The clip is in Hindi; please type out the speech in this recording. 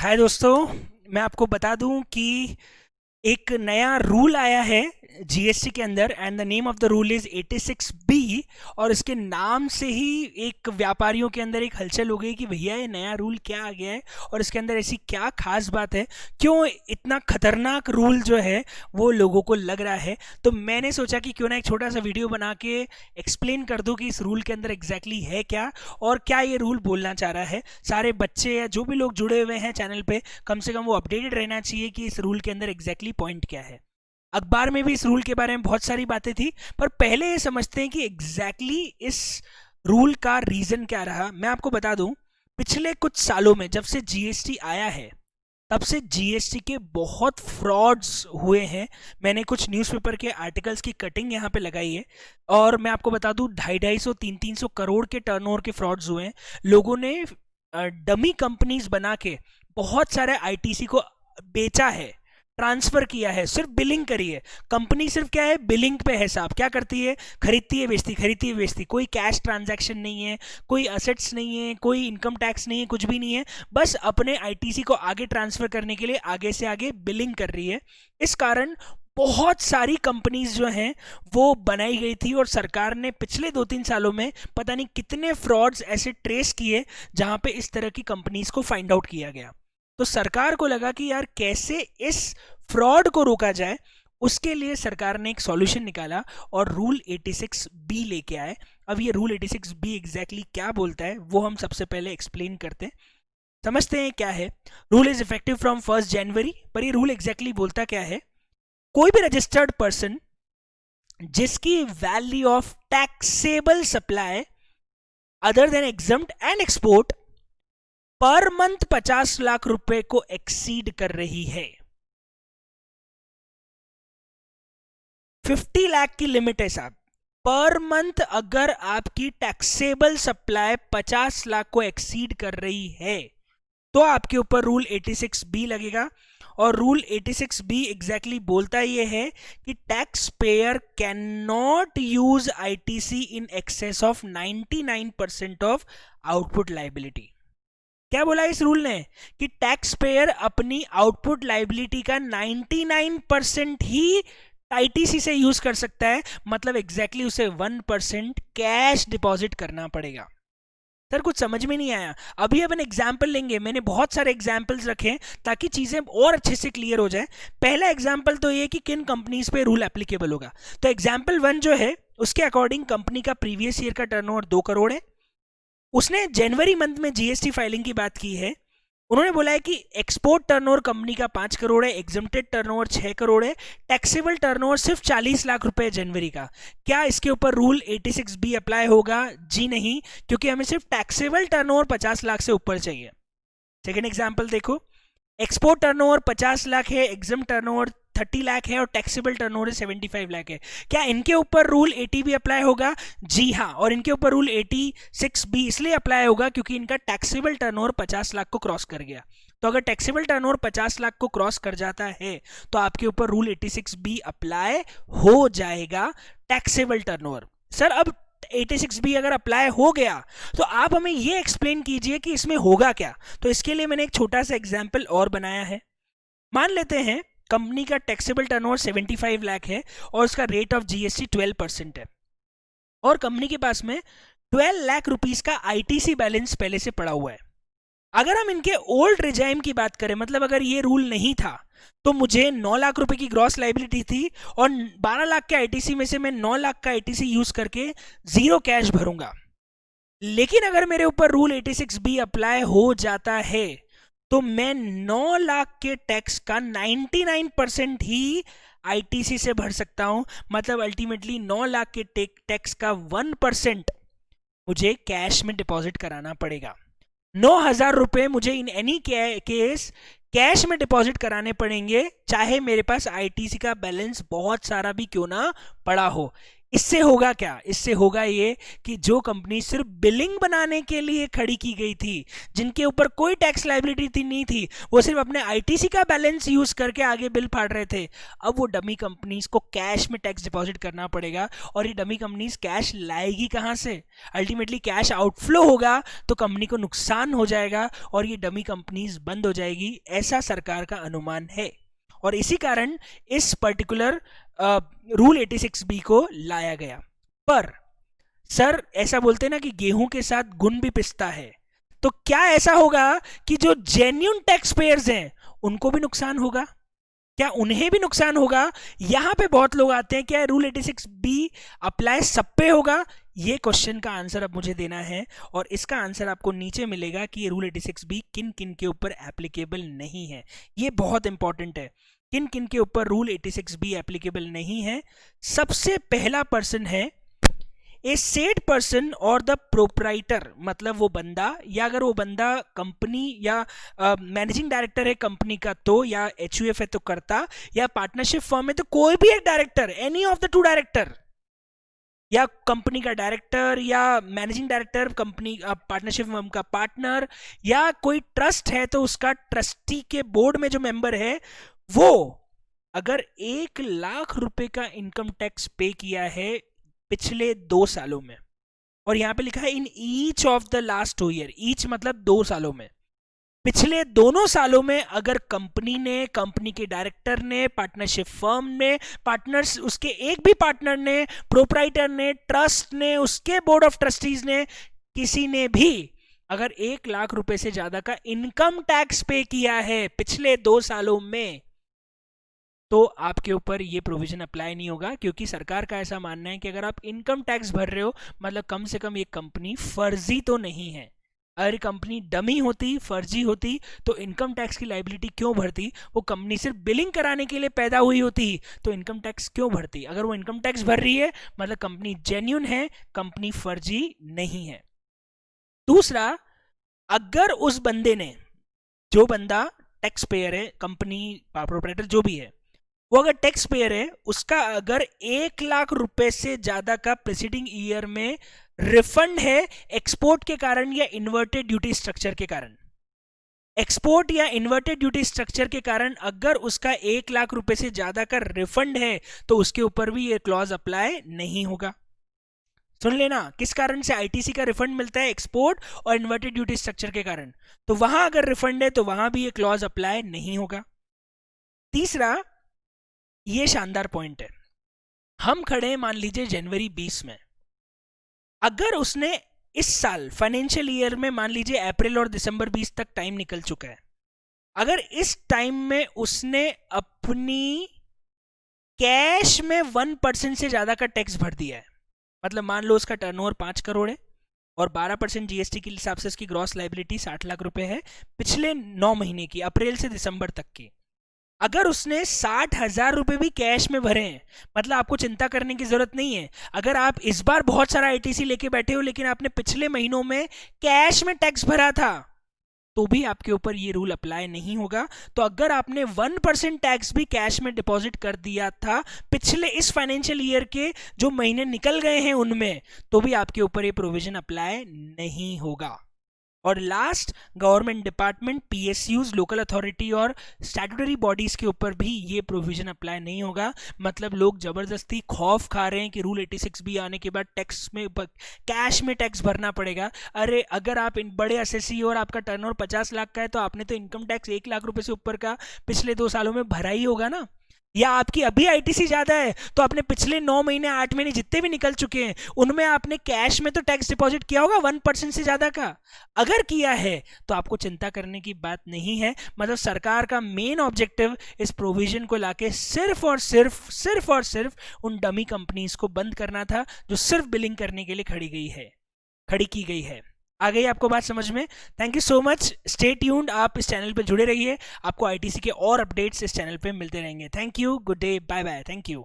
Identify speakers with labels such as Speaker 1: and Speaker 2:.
Speaker 1: हाय दोस्तों, मैं आपको बता दूं कि एक नया रूल आया है जीएसटी के अंदर and the name of the rule is 86B। और इसके नाम से ही एक व्यापारियों के अंदर एक हलचल हो गई कि भैया ये नया रूल क्या आ गया है और इसके अंदर ऐसी क्या खास बात है, क्यों इतना खतरनाक रूल जो है वो लोगों को लग रहा है। तो मैंने सोचा कि क्यों ना एक छोटा सा वीडियो बना के एक्सप्लेन कर दूं कि इस रूल के अंदर एग्जैक्टली है क्या और क्या ये रूल बोलना चाह रहा है। सारे बच्चे या जो भी लोग जुड़े हुए हैं चैनल पे, कम से कम वो अपडेटेड रहना चाहिए कि इस रूल के अंदर एग्जैक्टली पॉइंट क्या है। अखबार में भी इस रूल के बारे में बहुत सारी बातें थी, पर पहले ये समझते हैं कि एग्जैक्टली इस रूल का रीजन क्या रहा। मैं आपको बता दूं, पिछले कुछ सालों में जब से जीएसटी आया है तब से जीएसटी के बहुत फ्रॉड्स हुए हैं। मैंने कुछ न्यूज़पेपर के आर्टिकल्स की कटिंग यहाँ पे लगाई है और मैं आपको बता दूं 250-250-300 करोड़ के टर्नओवर के फ्रॉड्स हुए हैं। लोगों ने डमी कंपनीज बना के बहुत सारे आईटीसी को बेचा है, ट्रांसफर किया है, सिर्फ बिलिंग करी है। कंपनी सिर्फ क्या है, बिलिंग पे है साहब। क्या करती है, खरीदती है बेचती, खरीदती है बेचती। कोई कैश ट्रांजैक्शन नहीं है, कोई असेट्स नहीं है, कोई इनकम टैक्स नहीं है, कुछ भी नहीं है। बस अपने आईटीसी को आगे ट्रांसफर करने के लिए आगे से आगे बिलिंग कर रही है। इस कारण बहुत सारी कंपनीज जो हैं वो बनाई गई थी और सरकार ने पिछले 2-3 सालों में पता नहीं कितने फ्रॉड्स ऐसे ट्रेस किए जहां पे इस तरह की कंपनीज को फाइंड आउट किया गया। तो सरकार को लगा कि यार कैसे इस फ्रॉड को रोका जाए, उसके लिए सरकार ने एक सॉल्यूशन निकाला और रूल 86B लेके आए। अब ये रूल 86B एग्जैक्टली क्या बोलता है वो हम सबसे पहले एक्सप्लेन करते हैं, समझते हैं क्या है। रूल इज इफेक्टिव फ्रॉम 1 जनवरी। पर ये रूल एग्जैक्टली बोलता क्या है, कोई भी रजिस्टर्ड पर्सन जिसकी value of taxable supply other than exempt and export per month 50 lakh रुपए को एक्सीड कर रही है। 50 लाख की लिमिट है साहब। पर मंथ अगर आपकी टैक्सेबल सप्लाई 50 लाख को एक्सीड कर रही है तो आपके ऊपर रूल 86B लगेगा। और रूल 86B एग्जैक्टली बोलता ये है कि tax payer can not use ITC in excess of 99% of output liability. क्या बोला इस रूल ने कि टैक्स पेयर अपनी आउटपुट लाइबिलिटी का 99% ही आईटीसी से यूज कर सकता है। मतलब एग्जैक्टली उसे 1% कैश डिपॉजिट करना पड़ेगा। सर कुछ समझ में नहीं आया। अभी अपन एग्जाम्पल लेंगे, मैंने बहुत सारे एग्जाम्पल्स रखे ताकि चीजें और अच्छे से क्लियर हो जाए। पहला एग्जाम्पल तो ये कि किन कंपनीज पे रूल एप्लीकेबल होगा। तो एग्जाम्पल 1 जो है उसके अकॉर्डिंग कंपनी का प्रीवियस ईयर का टर्नओवर 2 करोड़ है। उसने जनवरी मंथ में जीएसटी फाइलिंग की बात की है। उन्होंने बोला है कि एक्सपोर्ट टर्नओवर कंपनी का 5 करोड़ है, एग्जम्प्टेड टर्नओवर 6 करोड़ है, टैक्सेबल टर्नओवर सिर्फ 40 लाख रुपए जनवरी का। क्या इसके ऊपर रूल 86B अप्लाई होगा? जी नहीं, क्योंकि हमें सिर्फ टैक्सेबल टर्नओवर 50 लाख से ऊपर चाहिए। सेकेंड एग्जाम्पल देखो, एक्सपोर्ट टर्नओवर 50 लाख है, एग्जाम टर्नओवर 30 लाख है और टैक्सेबल टर्नओवर 75 लाख है। क्या इनके ऊपर रूल 80B अप्लाई होगा? जी हाँ। और इनके ऊपर रूल 86B इसलिए अप्लाई होगा क्योंकि इनका टैक्सेबल टर्नओवर 50 लाख को क्रॉस कर गया। तो अगर टैक्सेबल टर्नओवर 50 लाख को क्रॉस कर जाता है तो आपके ऊपर रूल 86B अप्लाई हो जाएगा, टैक्सेबल टर्नओवर। सर अब 86B अगर अप्लाई हो गया तो आप हमें ये एक्सप्लेन कीजिए कि इसमें होगा क्या। तो इसके लिए मैंने एक छोटा सा एग्जाम्पल और बनाया है। मान लेते हैं कंपनी का टैक्सेबल टर्नओवर 75 लाख है और उसका रेट ऑफ जीएसटी 12% है और कंपनी के पास में 12 लाख रुपीस का आईटीसी बैलेंस पहले से पड़ा हुआ है। अगर हम इनके ओल्ड रिजाइम की बात करें, मतलब अगर ये रूल नहीं था तो मुझे 9 लाख रुपए की ग्रॉस लाइबिलिटी थी और 12 लाख के आईटीसी में से मैं 9 लाख का आईटीसी यूज करके जीरो कैश भरूंगा। लेकिन अगर मेरे ऊपर रूल 86B अप्लाई हो जाता है तो मैं 9 लाख के टैक्स का 99% ही आईटीसी से भर सकता हूं। मतलब अल्टीमेटली 9 लाख के टैक्स का 1% मुझे कैश में डिपॉजिट कराना पड़ेगा। 9,000 रुपए मुझे इन एनी केस कैश में डिपॉजिट कराने पड़ेंगे, चाहे मेरे पास आईटीसी का बैलेंस बहुत सारा भी क्यों ना पड़ा हो। इससे होगा क्या? इससे होगा ये कि जो कंपनी सिर्फ बिलिंग बनाने के लिए खड़ी की गई थी, जिनके ऊपर कोई टैक्स लायबिलिटी नहीं थी, वो सिर्फ अपने आईटीसी का बैलेंस यूज करके आगे बिल फाड़ रहे थे, अब वो डमी कंपनीज को कैश में टैक्स डिपॉजिट करना पड़ेगा। और ये डमी कंपनीज कैश लाएगी कहां से? अल्टीमेटली कैश आउटफ्लो होगा तो कंपनी को नुकसान हो जाएगा और ये डमी कंपनीज बंद हो जाएगी, ऐसा सरकार का अनुमान है। और इसी कारण इस पर्टिकुलर रूल 86B को लाया गया। पर सर ऐसा बोलते हैं ना कि गेहूं के साथ गुण भी पिसता है, तो क्या ऐसा होगा कि जो जेन्युइन टैक्स पेयर्स हैं उनको भी नुकसान होगा? क्या उन्हें भी नुकसान होगा? यहां पे बहुत लोग आते हैं, क्या रूल 86B अप्लाई सब पे होगा? ये क्वेश्चन का आंसर अब मुझे देना है और इसका आंसर आपको नीचे मिलेगा कि ये रूल 86B किन किन के ऊपर एप्लीकेबल नहीं है। ये बहुत इंपॉर्टेंट है, किन किन के ऊपर रूल 86B एप्लीकेबल नहीं है। सबसे पहला पर्सन है ए सेड पर्सन और द प्रोप्राइटर, मतलब वो बंदा, या अगर वो बंदा कंपनी या मैनेजिंग डायरेक्टर है कंपनी का तो, या एचयूएफ है तो करता, या पार्टनरशिप फर्म है तो कोई भी एक director, any of the two director, या कंपनी का डायरेक्टर या managing director, company partnership firm का पार्टनर, या कोई ट्रस्ट है तो उसका ट्रस्टी के बोर्ड में जो मेंबर है वो अगर 1,00,000 रुपए का इनकम टैक्स पे किया है पिछले 2 सालों में, और यहां पे लिखा है in each of the last 2 year, each मतलब 2 सालों में, पिछले दोनों सालों में अगर कंपनी ने, कंपनी के डायरेक्टर ने, पार्टनरशिप फर्म ने, पार्टनर्स उसके एक भी पार्टनर ने, प्रोप्राइटर ने, ट्रस्ट ने, उसके बोर्ड ऑफ ट्रस्टीज ने, किसी ने भी अगर 1,00,000 रुपए से ज्यादा का इनकम टैक्स पे किया है पिछले 2 सालों में, तो आपके ऊपर ये प्रोविजन अप्लाई नहीं होगा, क्योंकि सरकार का ऐसा मानना है कि अगर आप इनकम टैक्स भर रहे हो मतलब कम से कम ये कंपनी फर्जी तो नहीं है। अगर कंपनी डमी होती, फर्जी होती, तो इनकम टैक्स की लायबिलिटी क्यों भरती? वो कंपनी सिर्फ बिलिंग कराने के लिए पैदा हुई होती तो इनकम टैक्स क्यों भरती? अगर वो इनकम टैक्स भर रही है मतलब कंपनी जेन्युइन है, कंपनी फर्जी नहीं है। दूसरा, अगर उस बंदे ने, जो बंदा टैक्स पेयर है, कंपनी प्रोप्राइटर जो भी है, वो अगर टैक्स पेयर है, उसका अगर 1,00,000 रुपए से ज्यादा का प्रीसीडिंग ईयर में रिफंड है एक्सपोर्ट के कारण या इन्वर्टेड ड्यूटी स्ट्रक्चर के कारण, एक्सपोर्ट या इन्वर्टेड ड्यूटी स्ट्रक्चर के कारण अगर उसका 1,00,000 रुपए से ज्यादा का रिफंड है तो उसके ऊपर भी ये क्लॉज अप्लाई नहीं होगा। सुन लेना, किस कारण से आईटीसी का रिफंड मिलता है? एक्सपोर्ट और इन्वर्टेड ड्यूटी स्ट्रक्चर के कारण, तो वहां अगर रिफंड है तो वहां भी ये क्लॉज अप्लाई नहीं होगा। तीसरा, ये शानदार पॉइंट है, हम खड़े हैं मान लीजिए जनवरी 20 में, अगर उसने इस साल फाइनेंशियल ईयर में मान लीजिए अप्रैल और दिसंबर 20 तक टाइम निकल चुका है, अगर इस टाइम में उसने अपनी कैश में 1% से ज्यादा का टैक्स भर दिया है, मतलब मान लो उसका टर्नओवर 5 करोड़ है और 12% जीएसटी के हिसाब से उसकी ग्रॉस लायबिलिटी 60 लाख रुपए है पिछले 9 महीने की, अप्रैल से दिसंबर तक की, अगर उसने 60,000 रुपए भी कैश में भरे हैं, मतलब आपको चिंता करने की जरूरत नहीं है। अगर आप इस बार बहुत सारा आईटीसी लेके बैठे हो लेकिन आपने पिछले महीनों में कैश में टैक्स भरा था, तो भी आपके ऊपर ये रूल अप्लाई नहीं होगा। तो अगर आपने 1% टैक्स भी कैश में डिपॉजिट कर दिया था पिछले इस फाइनेंशियल ईयर के जो महीने निकल गए हैं उनमें, तो भी आपके ऊपर ये प्रोविजन अप्लाई नहीं होगा। और last, government department, PSUs, local authority और स्टैट्यूटरी बॉडीज के ऊपर भी ये प्रोविजन अप्लाई नहीं होगा। मतलब लोग जबरदस्ती खौफ खा रहे हैं कि रूल 86B आने के बाद टैक्स में, कैश में टैक्स भरना पड़ेगा। अरे अगर आप इन बड़े एसएससी और आपका टर्नओवर 50 लाख का है तो आपने तो इनकम टैक्स 1,00,000 रुपए से ऊपर का पिछले 2 सालों में भरा ही होगा ना। या आपकी अभी आईटीसी ज्यादा है तो आपने पिछले 9 महीने 8 महीने जितने भी निकल चुके हैं उनमें आपने कैश में तो टैक्स डिपॉजिट किया होगा 1% से ज्यादा का। अगर किया है तो आपको चिंता करने की बात नहीं है। मतलब सरकार का मेन ऑब्जेक्टिव इस प्रोविजन को लाके सिर्फ और सिर्फ उन डमी कंपनीज को बंद करना था जो सिर्फ बिलिंग करने के लिए खड़ी की गई है। आ गई आपको बात समझ में? Thank you so much, stay tuned, आप इस चैनल पे जुड़े रहिए, आपको आईटीसी के और अपडेट्स इस चैनल पे मिलते रहेंगे। Thank you, good day, bye bye, thank you.